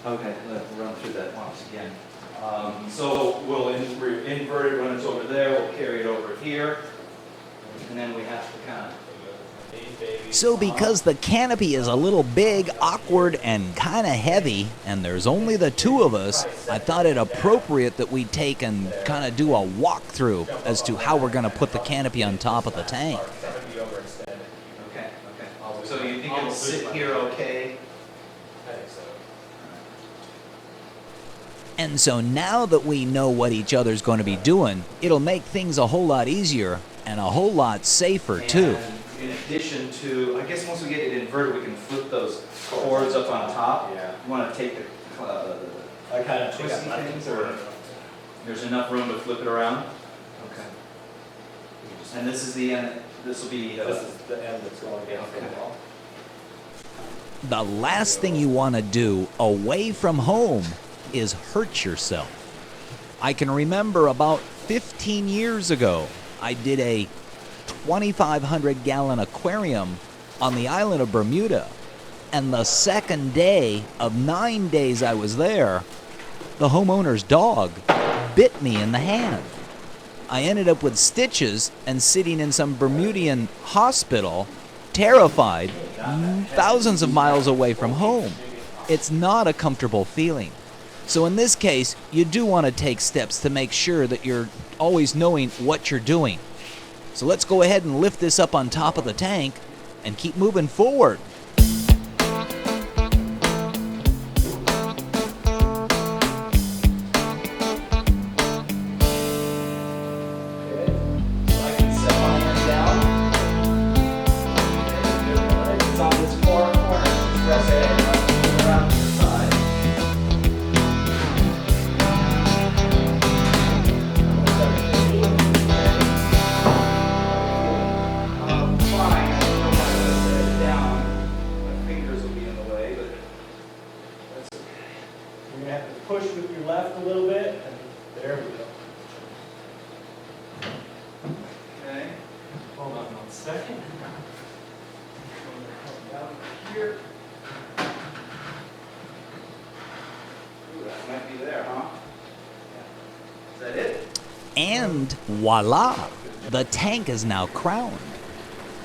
Okay, let's run through that once again. So we'll invert it when it's over there, we'll carry it over here, and then we have to kind of... So because the canopy is a little big, awkward, and kind of heavy, and there's only the two of us, I thought it appropriate that we take and kind of do a walkthrough as to how we're going to put the canopy on top of the tank. Okay. So you think it'll sit here okay? I think so. And so now that we know what each other's going to be doing, it'll make things a whole lot easier and a whole lot safer too. And in addition to, I guess once we get it inverted, we can flip those cords up on top. Yeah. You want to take the I kind of twisty things, or there's enough room to flip it around? Okay. And this is the end, this will be... This is the end that's going against the wall. The last thing you want to do away from home is hurt yourself. I can remember about 15 years ago, I did a 2,500 gallon aquarium on the island of Bermuda. And the second day of 9 days I was there, the homeowner's dog bit me in the hand. I ended up with stitches and sitting in some Bermudian hospital, terrified, thousands of miles away from home. It's not a comfortable feeling. So in this case, you do want to take steps to make sure that you're always knowing what you're doing. So let's go ahead and lift this up on top of the tank and keep moving forward. Push with your left a little bit, and there we go. Okay. Hold on 1 second. Down here. Ooh, that might be there, huh? Yeah. Is that it? And voila, the tank is now crowned.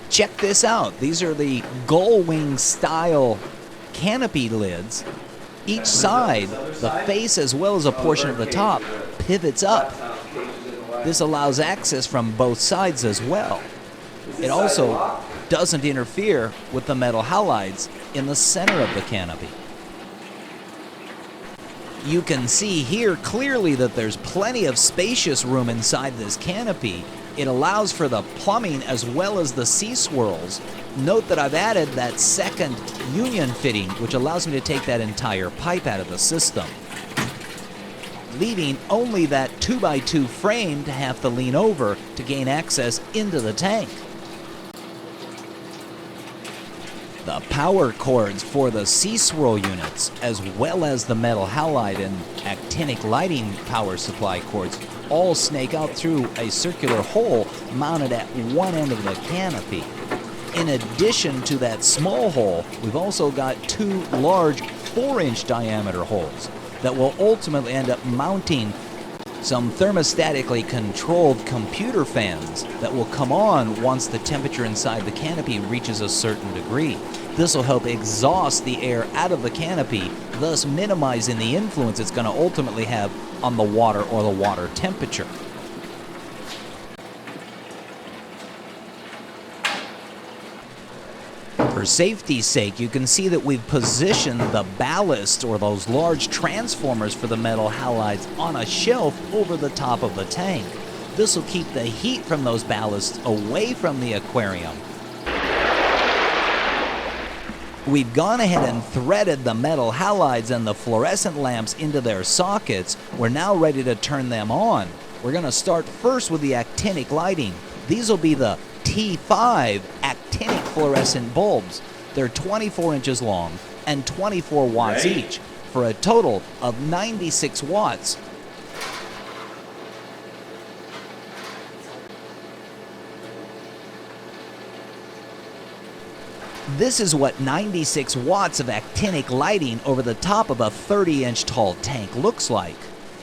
Check this out. These are the gull wing style canopy lids. Each side, the face as well as a portion of the top, pivots up. This allows access from both sides as well. It also doesn't interfere with the metal halides in the center of the canopy. You can see here clearly that there's plenty of spacious room inside this canopy. It allows for the plumbing as well as the sea swirls. Note that I've added that second union fitting, which allows me to take that entire pipe out of the system, leaving only that 2x2 frame to have to lean over to gain access into the tank. The power cords for the sea swirl units, as well as the metal halide and actinic lighting power supply cords, all snake out through a circular hole mounted at one end of the canopy. In addition to that small hole, we've also got two large 4-inch diameter holes that will ultimately end up mounting some thermostatically controlled computer fans that will come on once the temperature inside the canopy reaches a certain degree. This will help exhaust the air out of the canopy, thus minimizing the influence it's going to ultimately have on the water or the water temperature. For safety's sake, you can see that we've positioned the ballast or those large transformers for the metal halides on a shelf over the top of the tank. This will keep the heat from those ballasts away from the aquarium. We've gone ahead and threaded the metal halides and the fluorescent lamps into their sockets. We're now ready to turn them on. We're going to start first with the actinic lighting. These will be the T5 actinic fluorescent bulbs. They're 24 inches long and 24 watts each for a total of 96 watts. This is what 96 watts of actinic lighting over the top of a 30-inch tall tank looks like.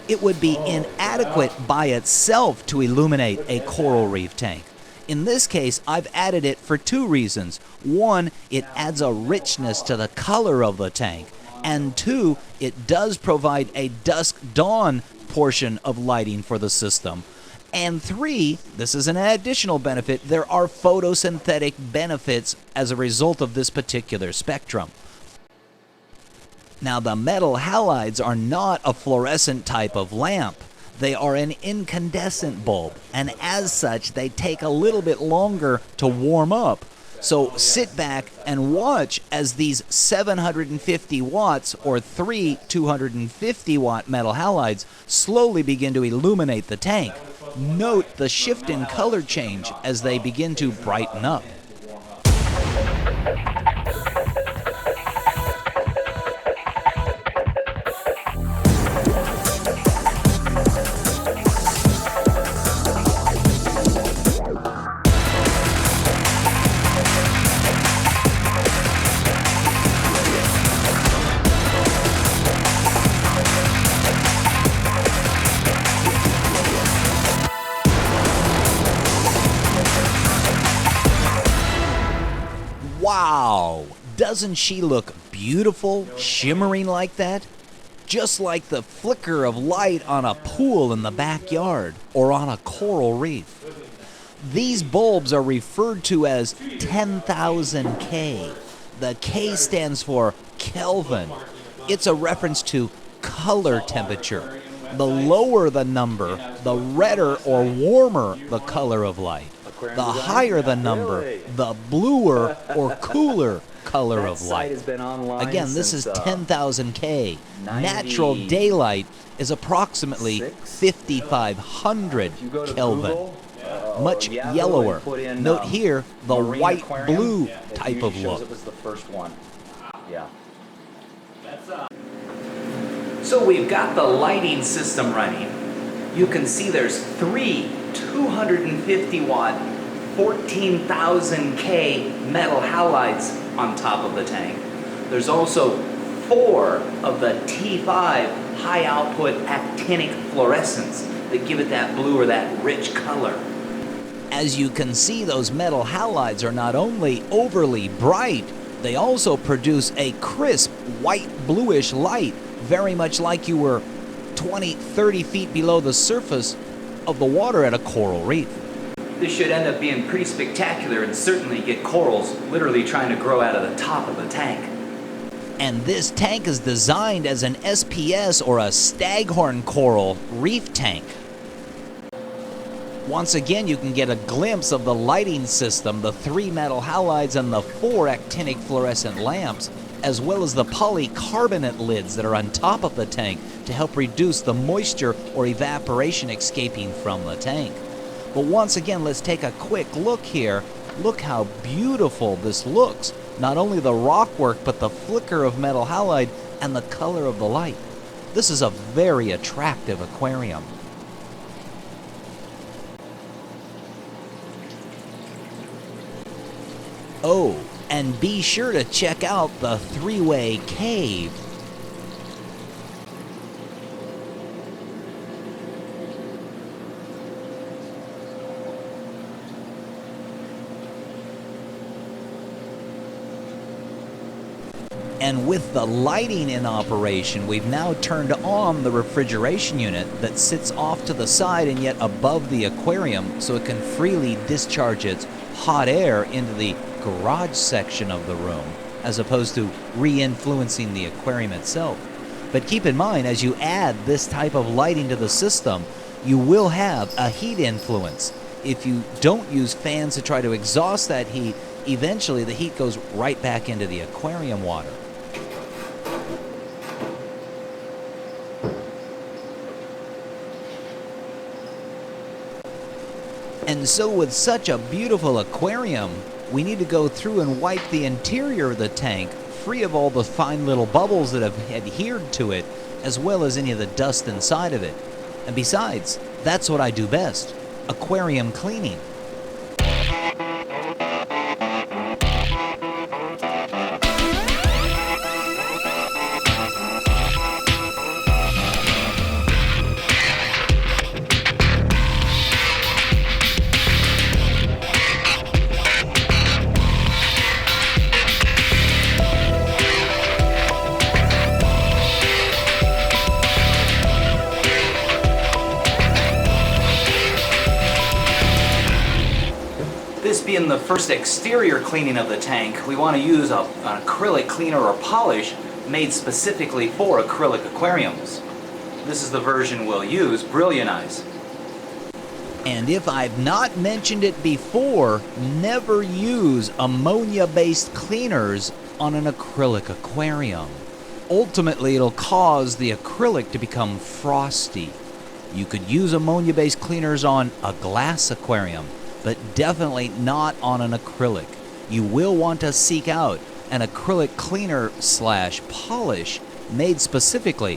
It would be inadequate by itself to illuminate a coral reef tank. In this case, I've added it for two reasons. One, it adds a richness to the color of the tank. And two, it does provide a dusk-dawn portion of lighting for the system. And three, this is an additional benefit, there are photosynthetic benefits as a result of this particular spectrum. Now, the metal halides are not a fluorescent type of lamp. They are an incandescent bulb, and as such, they take a little bit longer to warm up. So sit back and watch as these 750 watts or three 250-watt metal halides slowly begin to illuminate the tank. Note the shift in color change as they begin to brighten up. Wow! Doesn't she look beautiful, shimmering like that? Just like the flicker of light on a pool in the backyard or on a coral reef. These bulbs are referred to as 10,000 K. The K stands for Kelvin. It's a reference to color temperature. The lower the number, the redder or warmer the color of light. The higher the number, the bluer or cooler color of light. Again, this is 10,000 K. Natural daylight is approximately 5,500 Kelvin. Much yellower. Note here the white-blue type of look. So we've got the lighting system running. You can see there's three 250-watt, 14,000 K metal halides on top of the tank. There's also four of the T5 high-output actinic fluorescents that give it that blue or that rich color. As you can see, those metal halides are not only overly bright, they also produce a crisp white-bluish light, very much like you were 20, 30 feet below the surface of the water at a coral reef. This should end up being pretty spectacular and certainly get corals literally trying to grow out of the top of the tank. And this tank is designed as an SPS or a staghorn coral reef tank. Once again, you can get a glimpse of the lighting system, the three metal halides and the four actinic fluorescent lamps, as well as the polycarbonate lids that are on top of the tank to help reduce the moisture or evaporation escaping from the tank. But once again, let's take a quick look here. Look how beautiful this looks. Not only the rock work, but the flicker of metal halide and the color of the light. This is a very attractive aquarium. Oh, and be sure to check out the three-way cave. And with the lighting in operation, we've now turned on the refrigeration unit that sits off to the side and yet above the aquarium so it can freely discharge its hot air into the garage section of the room, as opposed to re-influencing the aquarium itself. But keep in mind, as you add this type of lighting to the system, you will have a heat influence. If you don't use fans to try to exhaust that heat, eventually the heat goes right back into the aquarium water. And so with such a beautiful aquarium, we need to go through and wipe the interior of the tank free of all the fine little bubbles that have adhered to it, as well as any of the dust inside of it. And besides, that's what I do best, aquarium cleaning. being the first exterior cleaning of the tank, we want to use an acrylic cleaner or polish made specifically for acrylic aquariums. This is the version we'll use, Brillianize. And if I've not mentioned it before, never use ammonia-based cleaners on an acrylic aquarium. Ultimately, it'll cause the acrylic to become frosty. You could use ammonia-based cleaners on a glass aquarium, but definitely not on an acrylic. You will want to seek out an acrylic cleaner / polish made specifically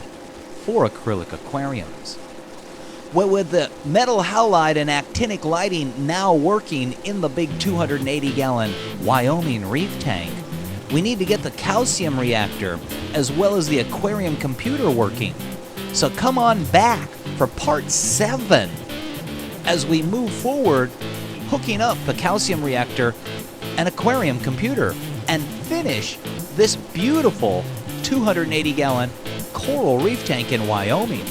for acrylic aquariums. Well, with the metal halide and actinic lighting now working in the big 280-gallon Wyoming Reef tank, we need to get the calcium reactor as well as the aquarium computer working. So come on back for part 7 as we move forward, hooking up the calcium reactor and aquarium computer and finish this beautiful 280-gallon coral reef tank in Wyoming.